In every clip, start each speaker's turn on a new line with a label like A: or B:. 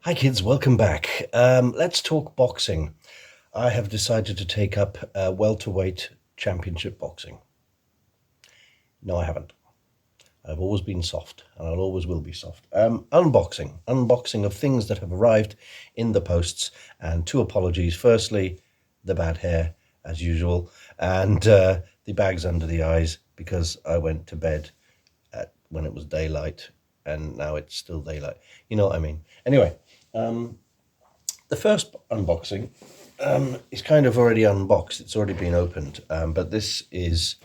A: Hi kids, welcome back. Let's talk boxing. I have decided to take up welterweight championship boxing. No, I haven't. I've always been soft, and I'll always will be soft. Unboxing of things that have arrived in the posts, and two apologies. Firstly, the bad hair, as usual, and the bags under the eyes, because I went to bed when it was daylight, and now it's still daylight. You know what I mean. Anyway, the first unboxing is kind of already unboxed. It's already been opened, but this is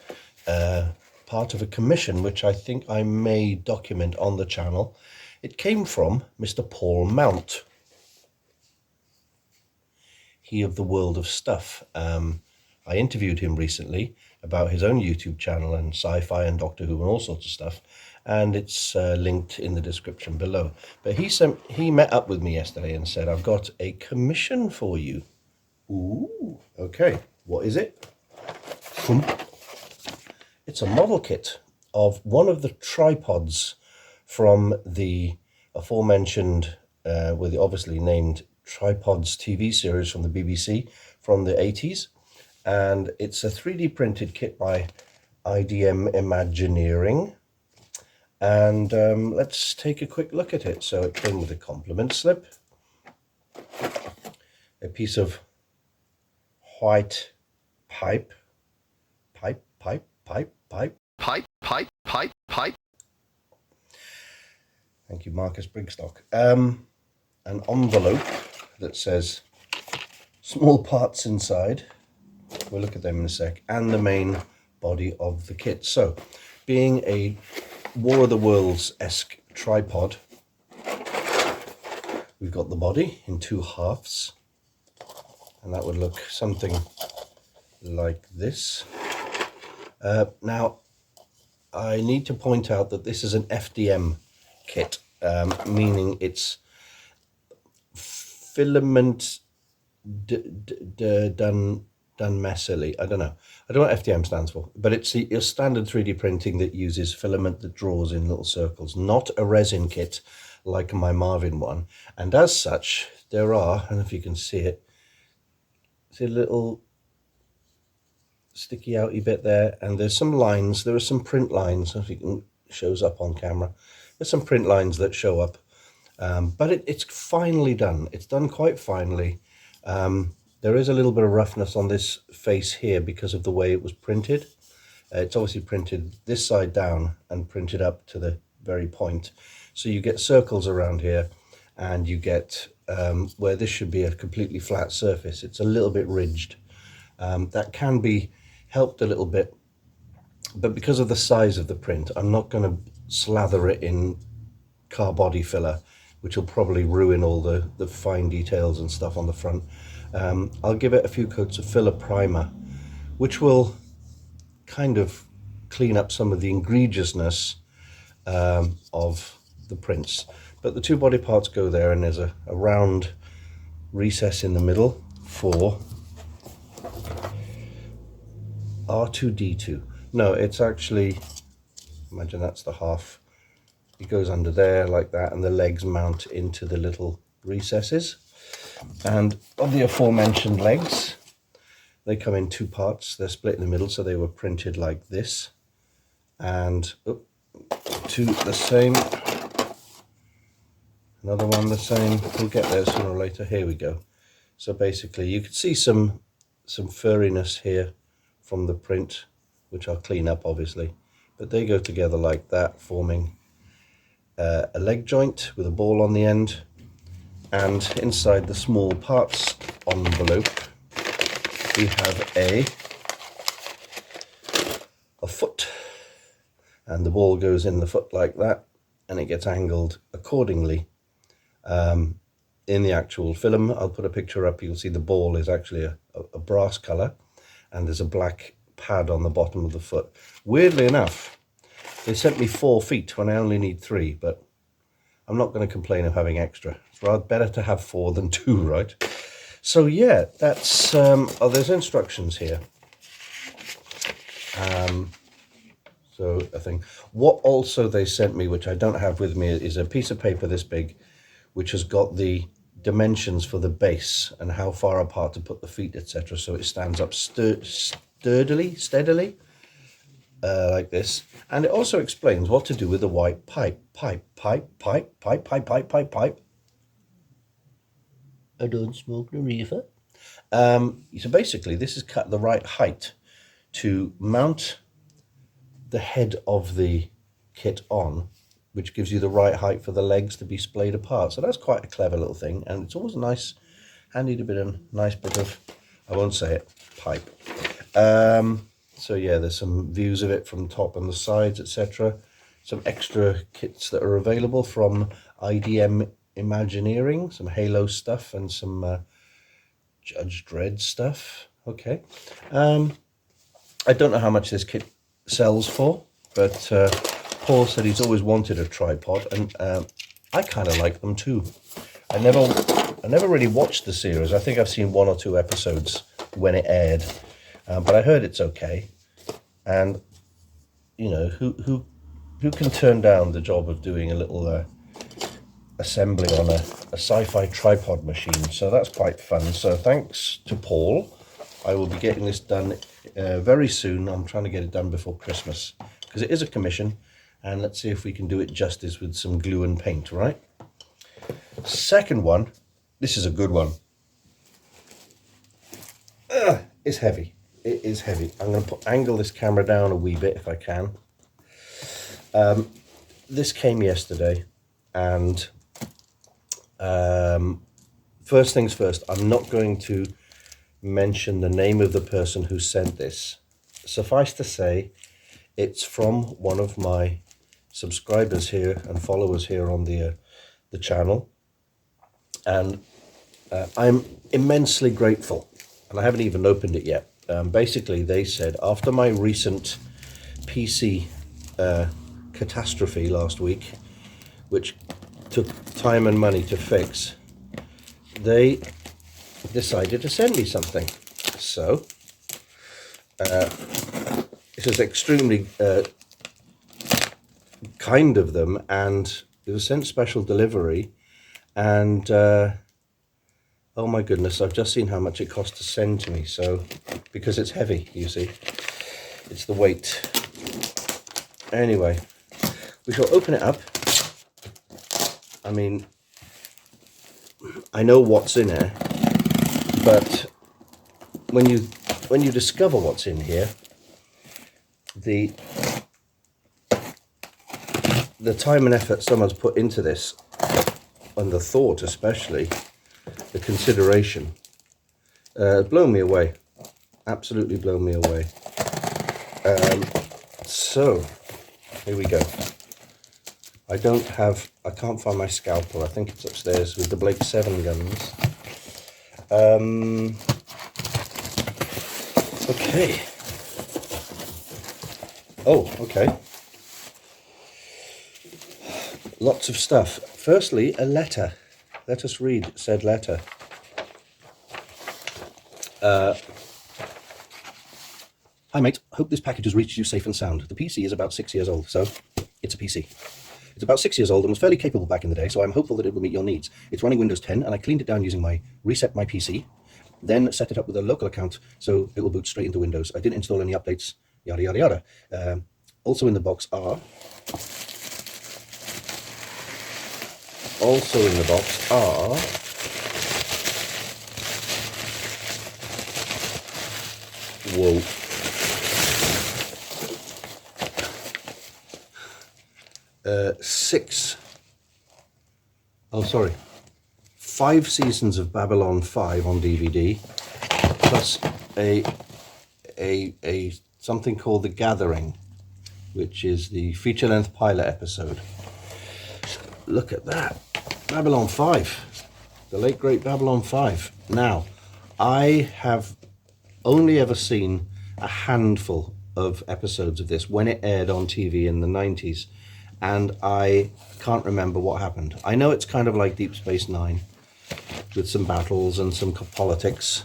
A: part of a commission which I think I may document on the channel. It came from Mr. Paul Mount, he of the World of Stuff. I interviewed him recently about his own YouTube channel and sci-fi and Doctor Who and all sorts of stuff, and it's linked in the description below. But he met up with me yesterday and said, I've got a commission for you. Ooh, okay, what is it? It's a model kit of one of the tripods from the aforementioned, with the obviously named Tripods TV series from the BBC from the 80s. And it's a 3D printed kit by IDM Imagineering. And let's take a quick look at it. So it came with a compliment slip, a piece of white pipe. Thank you, Marcus Brigstock. An envelope that says small parts inside. We'll look at them in a sec. And the main body of the kit. So, being a War of the Worlds-esque tripod, we've got the body in two halves. And that would look something like this. Now, I need to point out that this is an FDM kit, meaning it's filament done messily. I don't know what FDM stands for, but it's your standard 3D printing that uses filament that draws in little circles, not a resin kit like my Marvin one. And as such, there are, I don't know if you can see it, see a little sticky outy bit there, and there's some lines. There are some print lines, if you can, shows up on camera. There's some print lines that show up, but it's finely done. It's done quite finely. There is a little bit of roughness on this face here because of the way it was printed. It's obviously printed this side down and printed up to the very point. So you get circles around here, and you get where this should be a completely flat surface. It's a little bit ridged. That can be helped a little bit, but because of the size of the print, I'm not going to slather it in car body filler, which will probably ruin all the fine details and stuff on the front. I'll give it a few coats of filler primer, which will kind of clean up some of the egregiousness of the prints. But the two body parts go there, and there's a round recess in the middle for R2-D2. No, it's actually, imagine that's the half. It goes under there like that, and the legs mount into the little recesses. And of the aforementioned legs, they come in two parts. They're split in the middle, so they were printed like this. And two the same. Another one the same. We'll get there sooner or later. Here we go. So basically, you can see some furriness here from the print, which I'll clean up obviously, but they go together like that, forming a leg joint with a ball on the end. And inside the small parts envelope, we have a foot, and the ball goes in the foot like that, and it gets angled accordingly. In the actual film, I'll put a picture up, you'll see the ball is actually a brass color, and there's a black pad on the bottom of the foot. Weirdly enough, they sent me 4 feet when I only need 3, but I'm not going to complain of having extra. It's rather better to have 4 than 2, right? So yeah, that's there's instructions here. So a thing. What also they sent me, which I don't have with me, is a piece of paper this big, which has got the dimensions for the base and how far apart to put the feet, etc. So it stands up steadily, like this. And it also explains what to do with the white pipe. I don't smoke the reefer. So basically, this is cut the right height to mount the head of the kit on, which gives you the right height for the legs to be splayed apart. So that's quite a clever little thing, and it's always nice, handy to nice bit of, I won't say it, pipe. So yeah, there's some views of it from top and the sides, etc. Some extra kits that are available from IDM Imagineering, some Halo stuff and some Judge Dredd stuff. Okay. I don't know how much this kit sells for, but Paul said he's always wanted a tripod, and I kind of like them too. I never really watched the series. I think I've seen 1 or 2 episodes when it aired, but I heard it's okay. And you know, who can turn down the job of doing a little assembly on a sci-fi tripod machine? So that's quite fun. So thanks to Paul. I will be getting this done very soon. I'm trying to get it done before Christmas because it is a commission, and let's see if we can do it justice with some glue and paint, right? Second one, this is a good one. It's heavy. It is heavy. I'm going to angle this camera down a wee bit if I can. This came yesterday, and first things first, I'm not going to mention the name of the person who sent this. Suffice to say, it's from one of my subscribers here and followers here on the channel, and I'm immensely grateful, and I haven't even opened it yet. Basically, they said after my recent PC catastrophe last week, which took time and money to fix, they decided to send me something. So this is extremely kind of them, and it was sent special delivery, and oh my goodness, I've just seen how much it cost to send to me. So because it's heavy, you see, it's the weight. Anyway, we shall open it up. I mean, I know what's in there, but when you discover what's in here, the time and effort someone's put into this, and the thought especially, the consideration, blown me away. Absolutely blown me away. So here we go. I can't find my scalpel. I think it's upstairs with the Blake 7 guns. Okay. Oh, okay. Lots of stuff. Firstly, a letter. Let us read said letter. Hi mate, hope this package has reached you safe and sound. The PC is about 6 years old, so it's a PC. It's about 6 years old and was fairly capable back in the day, so I'm hopeful that it will meet your needs. It's running Windows 10, and I cleaned it down using my Reset My PC, then set it up with a local account, so it will boot straight into Windows. I didn't install any updates, yada yada yada. Also in the box are... Whoa. 5 seasons of Babylon 5 on DVD, plus a something called The Gathering, which is the feature-length pilot episode. Look at that. Babylon 5. The late great Babylon 5. Now, I have only ever seen a handful of episodes of this when it aired on TV in the 90s, and I can't remember what happened. I know it's kind of like Deep Space Nine with some battles and some politics,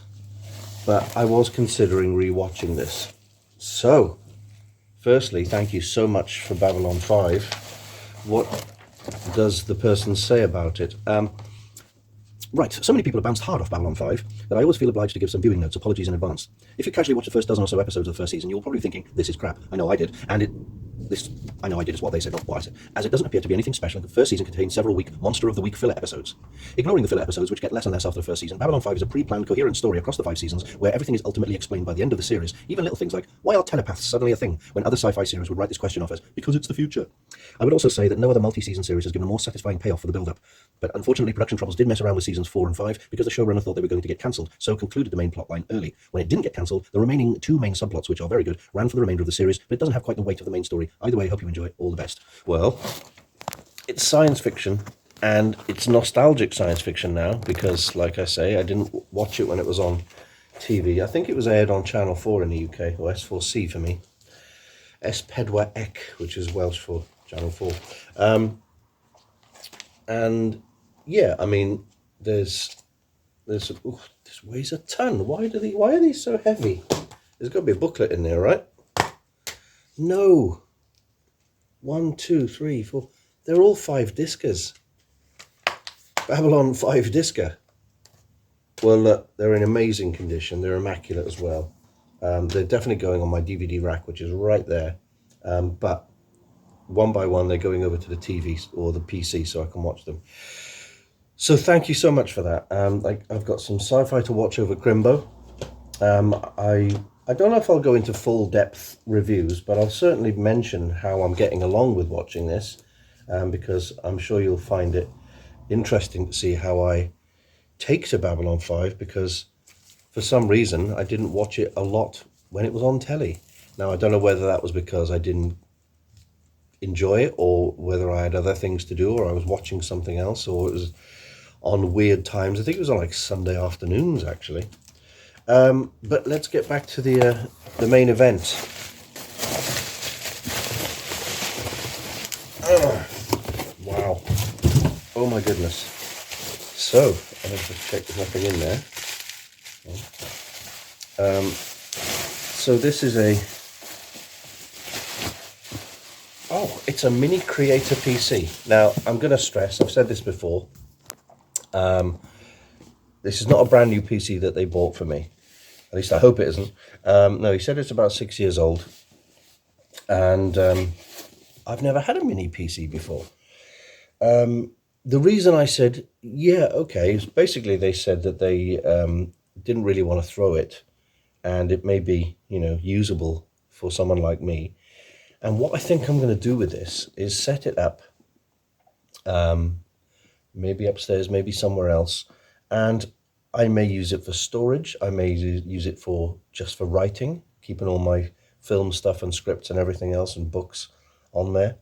A: but I was considering rewatching this. So firstly, thank you so much for Babylon 5. What does the person say about it? Right, so many people have bounced hard off Babylon 5 that I always feel obliged to give some viewing notes. Apologies in advance. If you casually watch the first dozen or so episodes of the first season, you're probably thinking, this is crap. I know I did. I know I did is what they said, not what I said. As it doesn't appear to be anything special, the first season contains several weak Monster of the Week filler episodes. Ignoring the filler episodes, which get less and less after the first season, Babylon 5 is a pre-planned, coherent story across the 5 seasons, where everything is ultimately explained by the end of the series. Even little things like, why are telepaths suddenly a thing, when other sci-fi series would write this question off as, because it's the future. I would also say that no other multi-season series has given a more satisfying payoff for the build-up. But unfortunately, production troubles did mess around with seasons 4 and 5 because the showrunner thought they were going to get cancelled, so concluded the main plotline early. When it didn't get cancelled, the remaining 2 main subplots, which are very good, ran for the remainder of the series, but it doesn't have quite the weight of the main story. Either way, hope you enjoy. All the best. Well, it's science fiction, and it's nostalgic science fiction now because, like I say, I didn't watch it when it was on TV. I think it was aired on Channel 4 in the UK, or S4C for me. S4C, which is Welsh for Channel 4. And yeah, I mean, this weighs a ton. Why are these so heavy? There's got to be a booklet in there, right? No. 1, 2, 3, 4. They're all 5 discers. Babylon 5 discer. Well, look, they're in amazing condition. They're immaculate as well. They're definitely going on my DVD rack, which is right there. But one by one, they're going over to the TV or the PC so I can watch them. So thank you so much for that. I've got some sci-fi to watch over Crimbo. I don't know if I'll go into full depth reviews, but I'll certainly mention how I'm getting along with watching this, because I'm sure you'll find it interesting to see how I take to Babylon 5, because for some reason I didn't watch it a lot when it was on telly. Now, I don't know whether that was because I didn't enjoy it, or whether I had other things to do, or I was watching something else, or it was on weird times. I think it was on like Sunday afternoons, actually. But let's get back to the main event. Wow. Oh my goodness. So, I have to check there's nothing in there. So this is it's a mini creator PC. Now, I'm going to stress, I've said this before, this is not a brand new PC that they bought for me. At least I hope it isn't. No, he said it's about 6 years old. And I've never had a mini PC before. The reason I said, yeah, okay, is basically they said that they didn't really want to throw it. And it may be, usable for someone like me. And what I think I'm going to do with this is set it up, maybe upstairs, maybe somewhere else. And I may use it for storage. I may use it just for writing, keeping all my film stuff and scripts and everything else and books on there.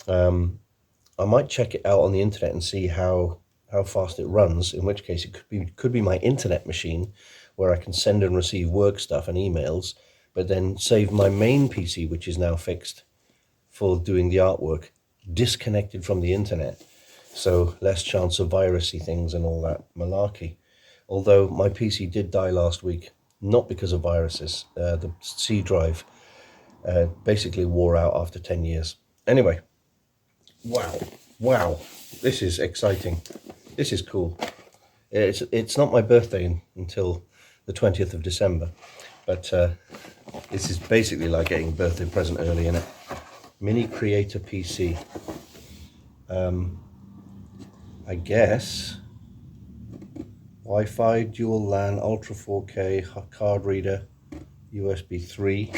A: I might check it out on the internet and see how fast it runs, in which case it could be my internet machine where I can send and receive work stuff and emails, but then save my main PC, which is now fixed for doing the artwork, disconnected from the internet. So less chance of virusy things and all that malarkey. Although my PC did die last week, not because of viruses. The C drive basically wore out after 10 years. Anyway, wow, this is exciting. This is cool. It's not my birthday until the 20th of December, but this is basically like getting a birthday present early, innit? Mini Creator PC. I guess Wi-Fi, dual LAN, Ultra 4K, card reader, USB 3.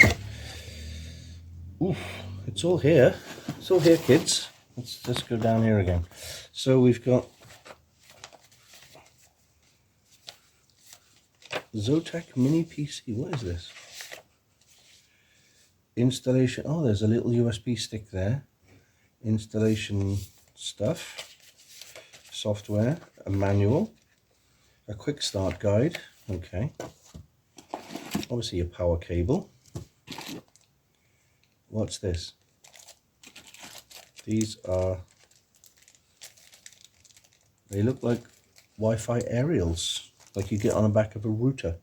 A: Oof, it's all here. It's all here, kids. Let's go down here again. So we've got Zotac Mini PC. What is this? Installation. Oh, there's a little USB stick there. Installation stuff. Software. A manual. A quick start guide. Okay. Obviously a power cable. What's this? They look like Wi-Fi aerials, like you get on the back of a router.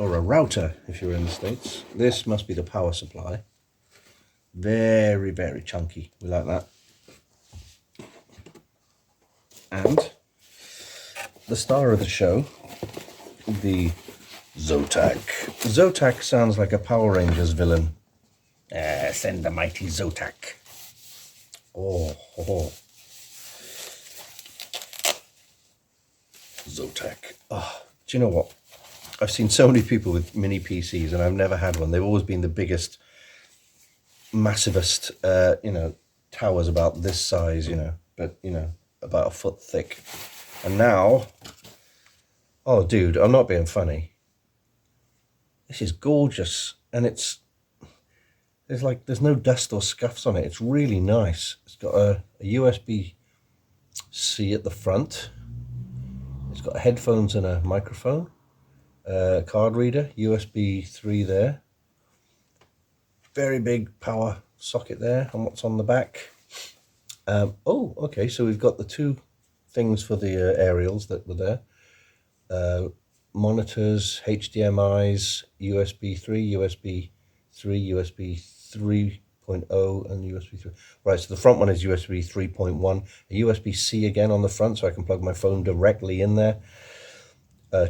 A: or a router if you're in the States. This must be the power supply. Very, very chunky. We like that. And the star of the show, the Zotac. Zotac sounds like a Power Rangers villain. Send the mighty Zotac. Oh. Zotac. Oh, do you know what? I've seen so many people with mini PCs and I've never had one. They've always been the biggest, massivest, towers about this size, but, about a foot thick. And now, oh, dude, I'm not being funny. This is gorgeous. And there's no dust or scuffs on it. It's really nice. It's got a USB-C at the front. It's got headphones and a microphone. Card reader, USB 3 there. Very big power socket there. And what's on the back? Oh, okay, so we've got the two things for the aerials that were there. Monitors, HDMI's, USB 3, USB 3, USB 3.0 and USB 3. Right, so the front one is USB 3.1, a USB-C again on the front so I can plug my phone directly in there.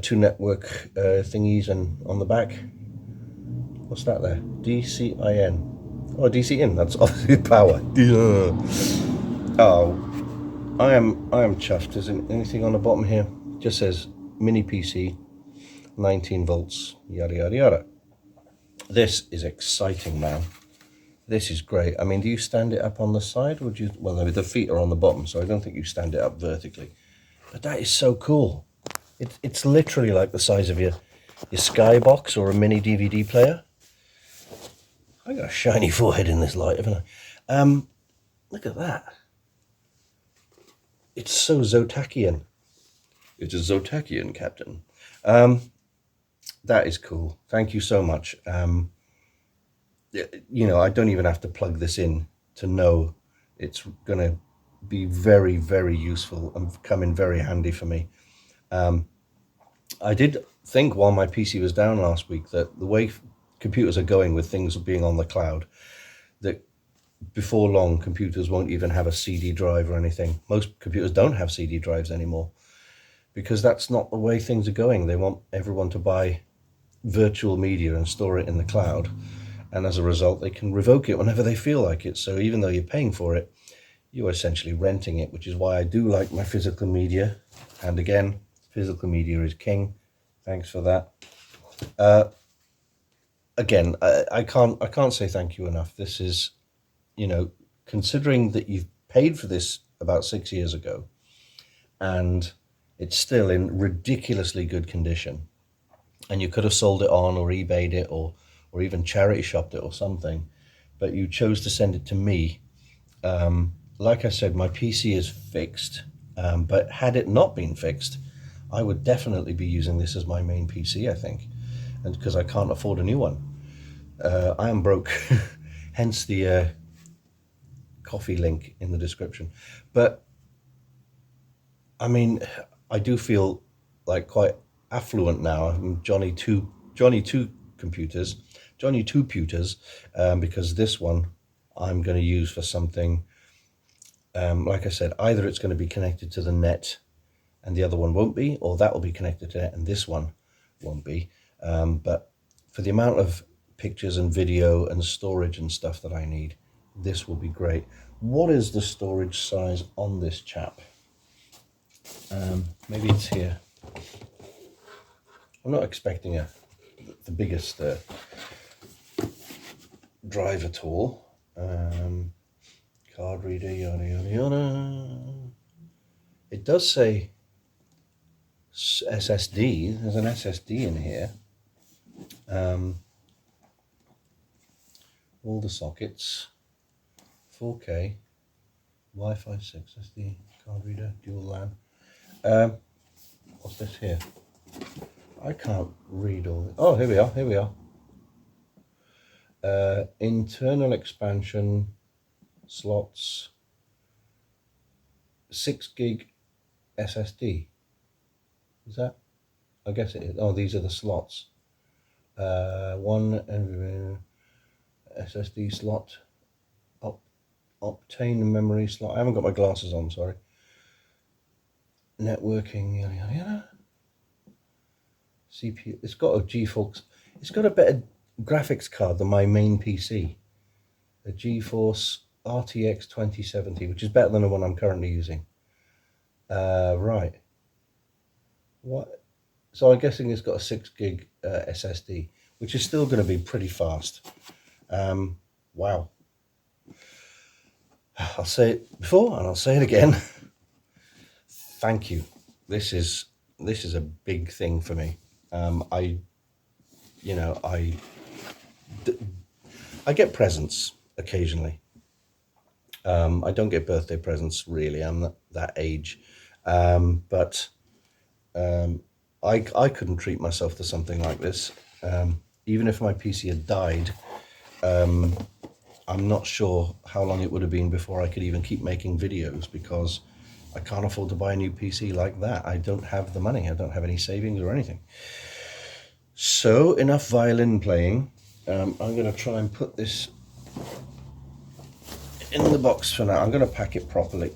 A: Two network thingies and on the back. What's that there? DCIN. Oh, DC-in, that's obviously power. Oh, I am chuffed. Is there anything on the bottom here? Just says mini PC, 19 volts, yada yada yada. This is exciting, man. This is great. I mean, do you stand it up on the side or do you, well, no, the feet are on the bottom, so I don't think you stand it up vertically. But that is so cool. It's literally like the size of your Skybox or a mini DVD player. I got a shiny forehead in this light, haven't I? Look at that. It's so Zotacian. It's a Zotacian, Captain. That is cool. Thank you so much. I don't even have to plug this in to know it's going to be very, very useful and come in very handy for me. I did think while my PC was down last week that the way computers are going with things being on the cloud, that before long computers won't even have a CD drive or anything. Most computers don't have CD drives anymore because that's not the way things are going. They want everyone to buy virtual media and store it in the cloud, and as a result they can revoke it whenever they feel like it. So even though you're paying for it, you're essentially renting it, which is why I do like my physical media. And again, physical media is king. Thanks for that. Again, I can't say thank you enough. This is, considering that you've paid for this about 6 years ago and it's still in ridiculously good condition, and you could have sold it on or eBayed it or even charity shopped it or something, but you chose to send it to me. Like I said, my PC is fixed, but had it not been fixed, I would definitely be using this as my main PC, I think, and because I can't afford a new one. I am broke, hence the coffee link in the description. But I mean, I do feel like quite affluent now. I'm Johnny two computers, because this one I'm going to use for something. Like I said, either it's going to be connected to the net and the other one won't be, or that will be connected to it and this one won't be. But for the amount of pictures and video and storage and stuff that I need, this will be great. What is the storage size on this chap? Maybe it's here. I'm not expecting the biggest drive at all. Card reader, yada yada yada. It does say SSD. There's an SSD in here. All the sockets. 4K. Wi-Fi 6 SD. Card reader. Dual LAN. What's this here? I can't read all this. Oh, here we are. Internal expansion slots. 6 gig SSD. Is that? I guess it is. Oh, these are the slots. One SSD slot, obtain memory slot. I haven't got my glasses on, sorry. Networking, yada yada yada. CPU. It's got a GeForce. It's got a better graphics card than my main PC. A GeForce RTX 2070, which is better than the one I'm currently using. Right. What? So I'm guessing it's got a 6 gig SSD, which is still going to be pretty fast. Wow. I'll say it before and I'll say it again. Thank you. This is a big thing for me. I get presents occasionally. I don't get birthday presents really. I'm not that age, but I couldn't treat myself to something like this. Even if my PC had died, I'm not sure how long it would have been before I could even keep making videos, because I can't afford to buy a new PC like that. I don't have the money. I don't have any savings or anything. So enough violin playing. I'm going to try and put this in the box for now. I'm going to pack it properly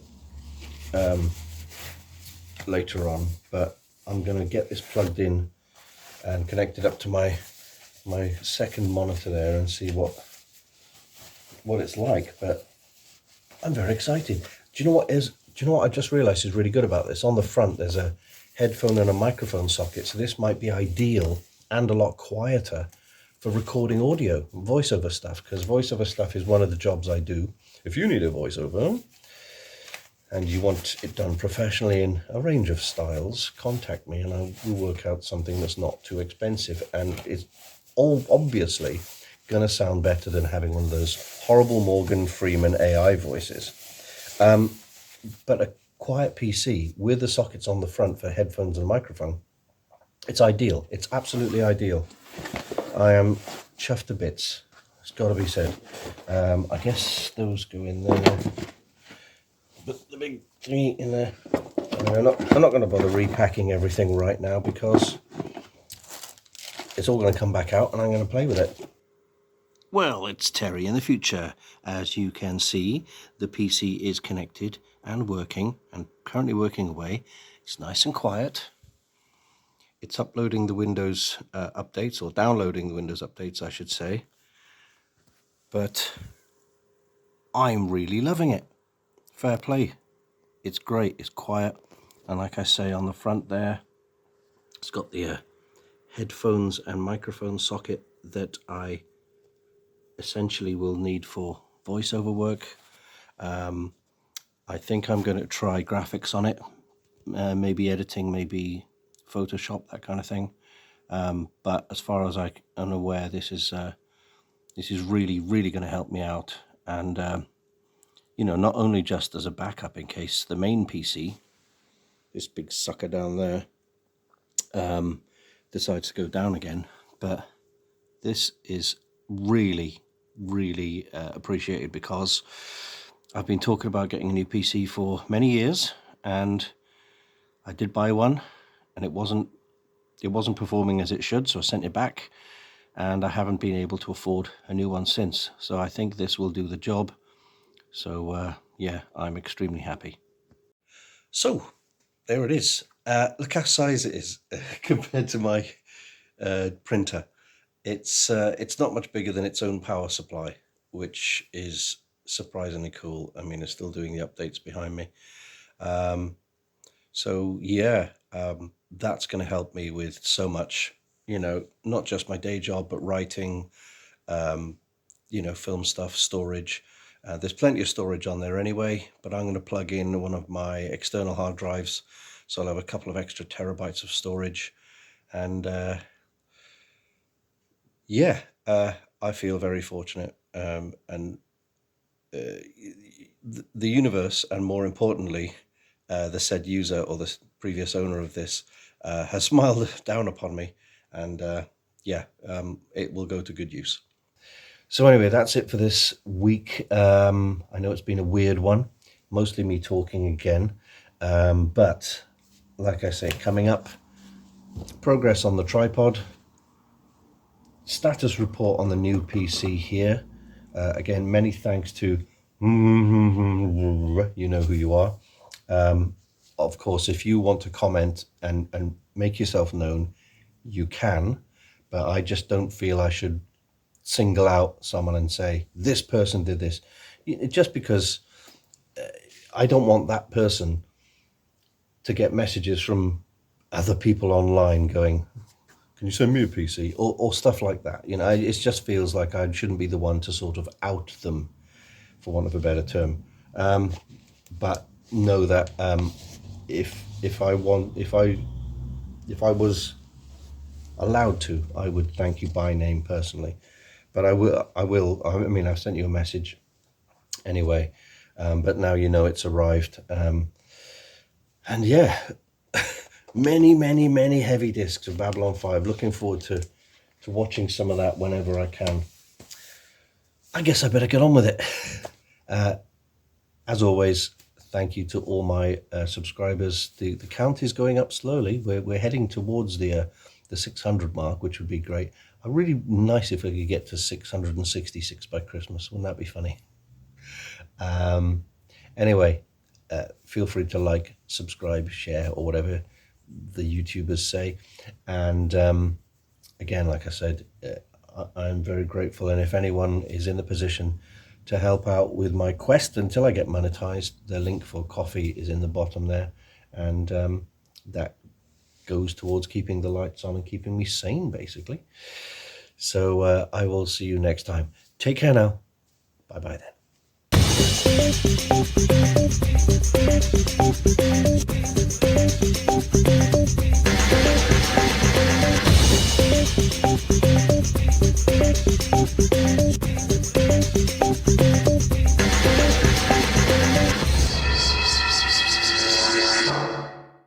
A: later on, but I'm going to get this plugged in and connect it up to my second monitor there and see what it's like. But I'm very excited. Do you know what I just realized is really good about this? On the front there's a headphone and a microphone socket, so this might be ideal and a lot quieter for recording audio, voiceover stuff, because voiceover stuff is one of the jobs I do. If you need a voiceover and you want it done professionally in a range of styles, contact me and I will work out something that's not too expensive, and it's all obviously going to sound better than having one of those horrible Morgan Freeman AI voices. But a quiet PC with the sockets on the front for headphones and a microphone, it's ideal. It's absolutely ideal. I am chuffed to bits. It's got to be said. I guess those go in there. But the big thingy in there. I'm not going to bother repacking everything right now, because it's all going to come back out and I'm going to play with it. Well, it's Terry in the future. As you can see, the PC is connected and working, and currently working away. It's nice and quiet. It's uploading the Windows updates, or downloading the Windows updates, I should say. But I'm really loving it. Fair play. It's great. It's quiet. And like I say, on the front there, it's got the headphones and microphone socket that I essentially will need for voiceover work. I think I'm going to try graphics on it, maybe editing, maybe Photoshop, that kind of thing. But as far as I am aware, this is really, really going to help me out. And, not only just as a backup in case the main PC, this big sucker down there, decides to go down again, but this is really, really appreciated, because I've been talking about getting a new PC for many years, and I did buy one, and it wasn't performing as it should, so I sent it back, and I haven't been able to afford a new one since. So I think this will do the job. So yeah, I'm extremely happy. So there it is. Look how size it is compared to my printer. It's not much bigger than its own power supply, which is surprisingly cool. I mean, it's still doing the updates behind me. So yeah, that's going to help me with so much, not just my day job, but writing, film stuff, storage. There's plenty of storage on there anyway, but I'm going to plug in one of my external hard drives, so I'll have a couple of extra terabytes of storage. And yeah, I feel very fortunate, and the universe, and more importantly, the said user, or the previous owner of this, has smiled down upon me, and yeah, it will go to good use. So anyway, that's it for this week. I know it's been a weird one, mostly me talking again, but like I say, coming up, progress on the tripod, status report on the new PC here. Again, many thanks to you know who you are. Of course, if you want to comment and make yourself known, you can, but I just don't feel I should single out someone and say, this person did this. Just because I don't want that person to get messages from other people online going, can you send me a PC? Or stuff like that. You know, it just feels like I shouldn't be the one to sort of out them, for want of a better term. But know that if I was allowed to, I would thank you by name personally. But I mean, I've sent you a message anyway, but now you know it's arrived. And yeah, many heavy discs of Babylon 5. Looking forward to watching some of that whenever I can. I guess I better get on with it. As always, thank you to all my subscribers. The count is going up slowly. We're heading towards the 600 mark, which would be great. Really nice if we could get to 666 by Christmas. Wouldn't that be funny? Anyway, feel free to like, subscribe, share, or whatever the YouTubers say. And again, like I said, I'm very grateful. And if anyone is in the position to help out with my quest until I get monetized, the link for coffee is in the bottom there. And that goes towards keeping the lights on and keeping me sane, basically. So I will see you next time. Take care now. Bye-bye then.